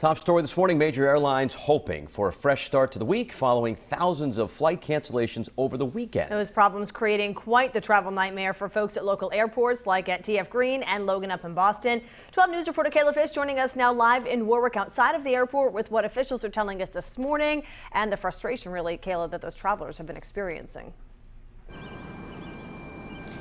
Top story this morning, major airlines hoping for a fresh start to the week following thousands of flight cancellations over the weekend. Those problems creating quite the travel nightmare for folks at local airports like at TF Green and Logan up in Boston. 12 News reporter Kayla Fish joining us now live in Warwick outside of the airport with what officials are telling us this morning and the frustration really, Kayla, that those travelers have been experiencing.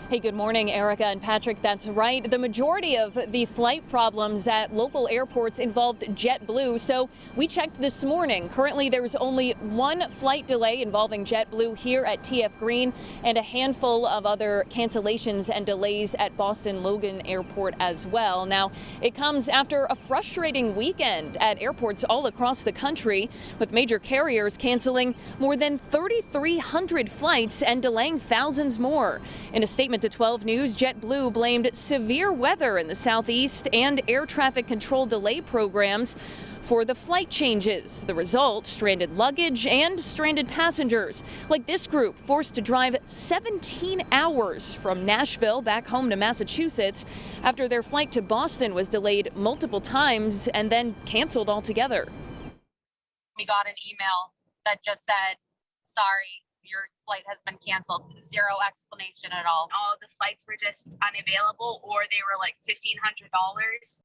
Hey, good morning, Erica and Patrick. That's right. The majority of the flight problems at local airports involved JetBlue. So we checked this morning. Currently, there's only one flight delay involving JetBlue here at TF Green and a handful of other cancellations and delays at Boston Logan Airport as well. Now, it comes after a frustrating weekend at airports all across the country, with major carriers canceling more than 3,300 flights and delaying thousands more. In a statement to 12 News, JetBlue blamed severe weather in the southeast and air traffic control delay programs for the flight changes. The result, stranded luggage and stranded passengers, like this group forced to drive 17 hours from Nashville back home to Massachusetts after their flight to Boston was delayed multiple times and then canceled altogether. We got an email that just said, sorry, your flight has been canceled. Zero explanation at all. All the flights were just unavailable, or they were like $1,500.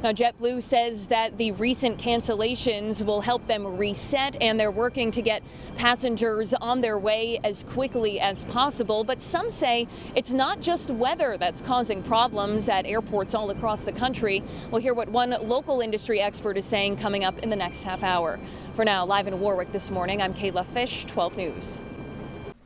Now, JetBlue says that the recent cancellations will help them reset, and they're working to get passengers on their way as quickly as possible. But some say it's not just weather that's causing problems at airports all across the country. We'll hear what one local industry expert is saying coming up in the next half hour. For now, live in Warwick this morning, I'm Kayla Fish, 12 News.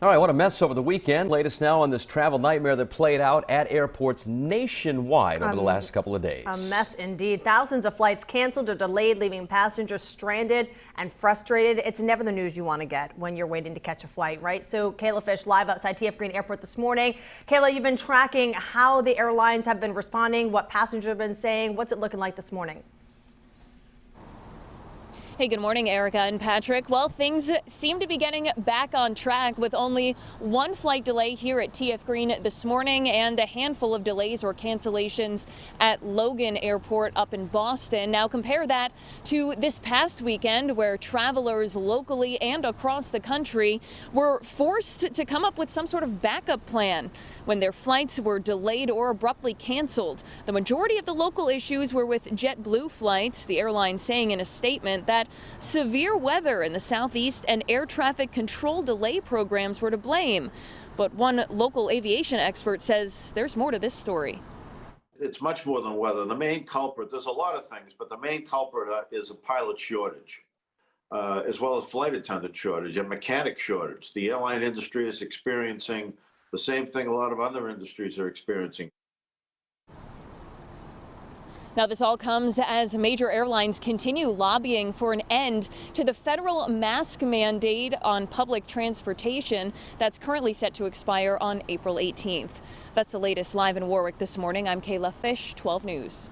All right, what a mess over the weekend. Latest now on this travel nightmare that played out at airports nationwide over the last couple of days. A mess indeed. Thousands of flights canceled or delayed, leaving passengers stranded and frustrated. It's never the news you want to get when you're waiting to catch a flight, right? So Kayla Fish live outside TF Green Airport this morning. Kayla, you've been tracking how the airlines have been responding, what passengers have been saying. What's it looking like this morning? Hey, good morning, Erica and Patrick. Well, things seem to be getting back on track with only one flight delay here at TF Green this morning and a handful of delays or cancellations at Logan Airport up in Boston. Now compare that to this past weekend where travelers locally and across the country were forced to come up with some sort of backup plan when their flights were delayed or abruptly canceled. The majority of the local issues were with JetBlue flights, the airline saying in a statement that severe weather in the southeast and air traffic control delay programs were to blame. But one local aviation expert says there's more to this story. It's much more than weather. The main culprit, there's a lot of things, but the main culprit is a pilot shortage, as well as flight attendant shortage and mechanic shortage. The airline industry is experiencing the same thing a lot of other industries are experiencing. Now, this all comes as major airlines continue lobbying for an end to the federal mask mandate on public transportation that's currently set to expire on April 18th. That's the latest live in Warwick this morning. I'm Kayla Fish, 12 News.